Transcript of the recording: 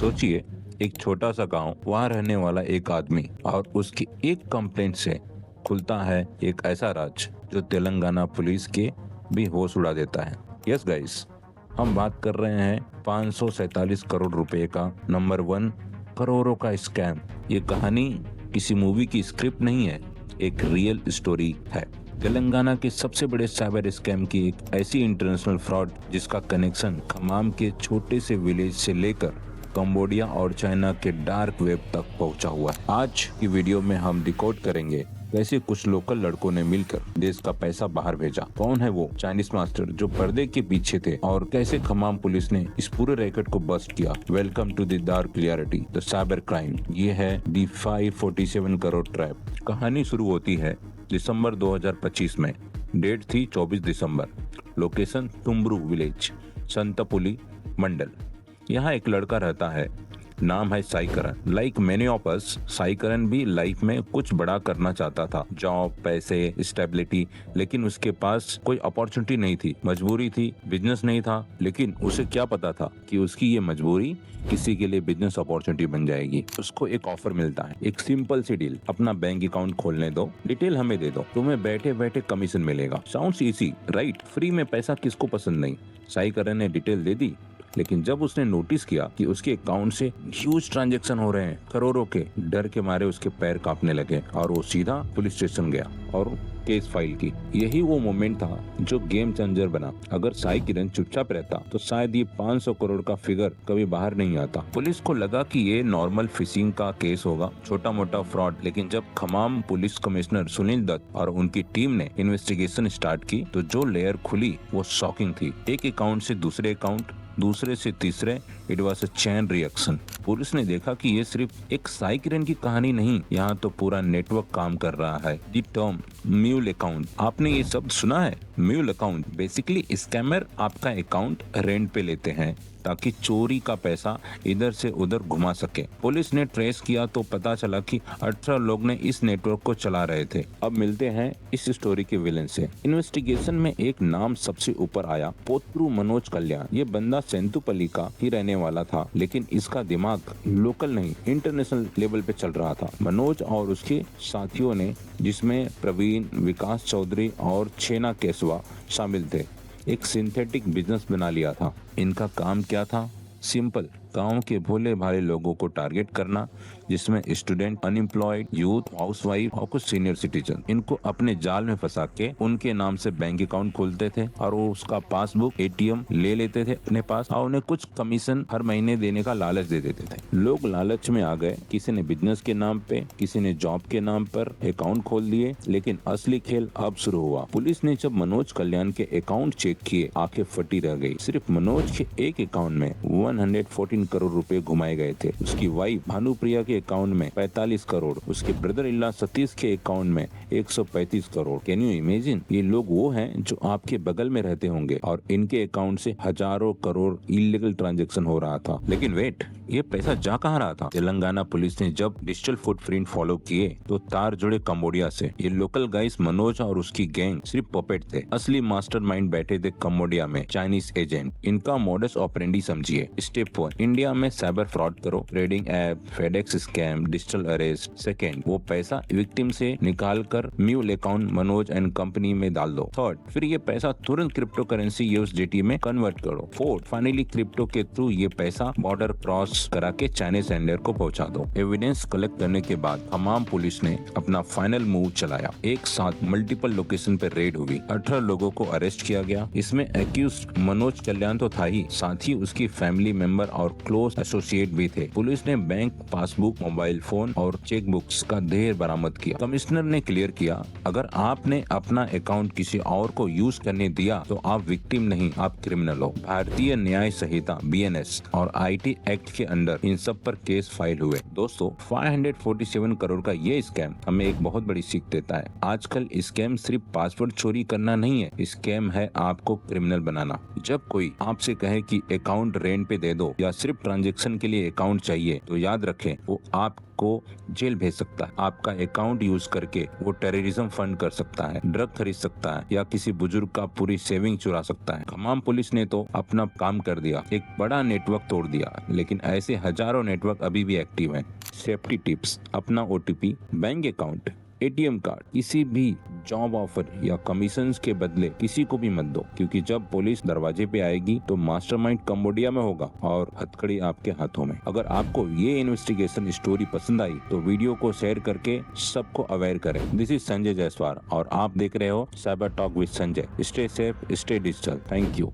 सोचिए, एक छोटा सा गांव, वहां रहने वाला एक आदमी और उसकी एक कंप्लेंट से खुलता है एक ऐसा राज जो तेलंगाना पुलिस के भी होश उड़ा देता है। यस गाइस, हम बात कर रहे हैं 547 करोड़ रुपए का नंबर 1 करोड़ों का स्कैम। ये कहानी किसी मूवी की स्क्रिप्ट नहीं है, एक रियल स्टोरी है। तेलंगाना के सबसे बड़े साइबर स्कैम की एक ऐसी इंटरनेशनल फ्रॉड जिसका कनेक्शन खमाम के छोटे से विलेज से लेकर कंबोडिया और चाइना के डार्क वेब तक पहुंचा हुआ है। आज की वीडियो में हम डिकोड करेंगे कैसे कुछ लोकल लड़कों ने मिलकर देश का पैसा बाहर भेजा, कौन है वो चाइनीज मास्टर जो पर्दे के पीछे थे, और कैसे खमाम पुलिस ने इस पूरे रैकेट को बस्ट किया। Welcome to the dark reality, the cyber crime. ये है दी 547 करोड़ ट्रैप। कहानी शुरू होती है दिसंबर 2025 में। डेट थी 24 दिसंबर। लोकेशन तुम्ब्रू विलेज, संतपुली मंडल। यहाँ एक लड़का रहता है, नाम है Sai Karan. Like many of us, Sai Karan भी लाइफ में कुछ बड़ा करना चाहता था, जॉब, पैसे, स्टेबिलिटी, लेकिन उसके पास कोई अपॉर्चुनिटी नहीं थी। मजबूरी थी, बिजनेस नहीं था, लेकिन उसे क्या पता था कि उसकी ये मजबूरी किसी के लिए बिजनेस अपॉर्चुनिटी बन जाएगी। उसको एक ऑफर मिलता है, एक सिंपल सी डील। अपना बैंक अकाउंट खोलने दो, डिटेल हमें दे दो, तुम्हें बैठे बैठे कमीशन मिलेगा। Sounds easy right? फ्री में पैसा किसको पसंद नहीं। साई करण ने डिटेल दे दी, लेकिन जब उसने नोटिस किया कि उसके अकाउंट से ह्यूज ट्रांजैक्शन हो रहे हैं, करोड़ों के, डर के मारे उसके पैर कांपने लगे और वो सीधा पुलिस स्टेशन गया और केस फाइल की। यही वो मोमेंट था जो गेम चेंजर बना। अगर साई किरण चुपचाप रहता तो शायद ये 500 करोड़ का फिगर कभी बाहर नहीं आता। पुलिस को लगा कि ये नॉर्मल फिशिंग का केस होगा, छोटा मोटा फ्रॉड, लेकिन जब खमाम पुलिस कमिश्नर सुनील दत्त और उनकी टीम ने इन्वेस्टिगेशन स्टार्ट की तो जो लेयर खुली वो शॉकिंग थी। एक अकाउंट से दूसरे अकाउंट, दूसरे से तीसरे, it was a chain reaction. Police ने देखा कि ये सिर्फ एक साई किरण की कहानी नहीं, यहाँ तो पूरा नेटवर्क काम कर रहा है। दी टर्म म्यूल अकाउंट, आपने ये शब्द सुना है? म्यूल अकाउंट बेसिकली स्कैमर आपका अकाउंट रेंट पे लेते हैं ताकि चोरी का पैसा इधर से उधर घुमा सके। पुलिस ने ट्रेस किया तो पता चला कि 18 लोग ने इस नेटवर्क को चला रहे थे। अब मिलते हैं इस स्टोरी के विलेन से। इन्वेस्टिगेशन में एक नाम सबसे ऊपर आया, पोत्रु मनोज कल्याण। ये बंदा सेंतुपल्ली का ही रहने वाला था, लेकिन इसका दिमाग लोकल नहीं, इंटरनेशनल लेवल पे चल रहा था। मनोज और उसके साथियों ने, जिसमें प्रवीण, विकास चौधरी और छेना केसवा शामिल थे, एक सिंथेटिक बिजनेस बना लिया था। इनका काम क्या था? सिंपल, गांव के भोले भाले लोगों को टारगेट करना, जिसमें स्टूडेंट, अनएम्प्लॉयड यूथ, हाउसवाइफ और कुछ सीनियर सिटीजन। इनको अपने जाल में फंसा के उनके नाम से बैंक अकाउंट खोलते थे और वो उसका पासबुक, एटीएम ले लेते थे अपने पास और उन्हें कुछ कमीशन हर महीने देने का लालच दे देते थे। लोग लालच में आ गए, किसी ने बिजनेस के नाम पे, किसी ने जॉब के नाम पर अकाउंट खोल दिए, लेकिन असली खेल अब शुरू हुआ। पुलिस ने जब मनोज कल्याण के अकाउंट चेक किए, आंखें फटी रह गई। सिर्फ मनोज के एक अकाउंट में 114 करोड़ रुपए घुमाए गए थे। उसकी वाइफ भानुप्रिया के अकाउंट में 45 करोड़, उसके ब्रदर इन लॉ सतीश के अकाउंट में 135 करोड़। Can you imagine? ये लोग वो हैं जो आपके बगल में रहते होंगे और इनके अकाउंट से हजारों करोड़ इलीगल ट्रांजैक्शन हो रहा था। लेकिन वेट, ये पैसा जा कहाँ रहा था? तेलंगाना पुलिस ने जब डिजिटल फुटप्रिंट फॉलो किए तो तार जुड़े कंबोडिया से। ये लोकल गाइस मनोज और उसकी गैंग सिर्फ पपेट थे, असली मास्टरमाइंड बैठे थे कंबोडिया में, चाइनीज एजेंट। इनका मॉडस ऑपरेंडी समझिए। स्टेप 1, इंडिया में साइबर फ्रॉड करो, trading app, FedEx scam, digital arrest. Second, वो पैसा विक्टिम से निकाल कर mule account Manoj and company में डाल दो। थर्ड, फिर ये पैसा तुरंत क्रिप्टो करेंसी USDT में कन्वर्ट करो। फोर्थ, फाइनली क्रिप्टो के थ्रू ये पैसा बॉर्डर क्रॉस करा के चाइनीज सेंडर को पहुंचा दो। एविडेंस कलेक्ट करने के बाद तमाम पुलिस ने अपना फाइनल मूव चलाया। एक साथ मल्टीपल लोकेशन पे रेड हुई, 18 लोगों को अरेस्ट किया गया। इसमें एक्यूज्ड मनोज कल्याण तो था ही, साथ ही उसकी फैमिली मेंबर और क्लोज एसोसिएट भी थे। पुलिस ने बैंक पासबुक, मोबाइल फोन और चेक बुक्स का ढेर बरामद किया। कमिश्नर ने क्लियर किया, अगर आपने अपना अकाउंट किसी और को यूज करने दिया तो आप विक्टिम नहीं, आप क्रिमिनल हो। भारतीय न्याय संहिता BNS और IT एक्ट के अंडर इन सब पर केस फाइल हुए। दोस्तों, 547 करोड़ का ये स्कैम हमें एक बहुत बड़ी सीख देता है। आजकल स्कैम सिर्फ पासवर्ड चोरी करना नहीं है, स्कैम है आपको क्रिमिनल बनाना। जब कोई आपसे कहे कि अकाउंट रेंट पे दे दो या सिर्फ सिर्फ ट्रांजैक्शन के लिए अकाउंट चाहिए तो याद रखें वो आपको जेल भेज सकता है। आपका अकाउंट यूज करके वो टेररिज्म फंड कर सकता है, ड्रग खरीद सकता है या किसी बुजुर्ग का पूरी सेविंग चुरा सकता है। खम्माम पुलिस ने तो अपना काम कर दिया, एक बड़ा नेटवर्क तोड़ दिया, लेकिन ऐसे हजारों नेटवर्क अभी भी एक्टिव हैं। सेफ्टी टिप्स: अपना OTP, bank account, ATM card, किसी भी जॉब ऑफर या कमीशंस के बदले किसी को भी मत दो, क्योंकि जब पुलिस दरवाजे पे आएगी तो मास्टरमाइंड कंबोडिया में होगा और हथकड़ी आपके हाथों में। अगर आपको ये इन्वेस्टिगेशन स्टोरी पसंद आई तो वीडियो को शेयर करके सबको अवेयर करें। दिस इज संजय जायसवाल और आप देख रहे हो cyber talk with Sanjay. Stay safe, stay digital. Thank you.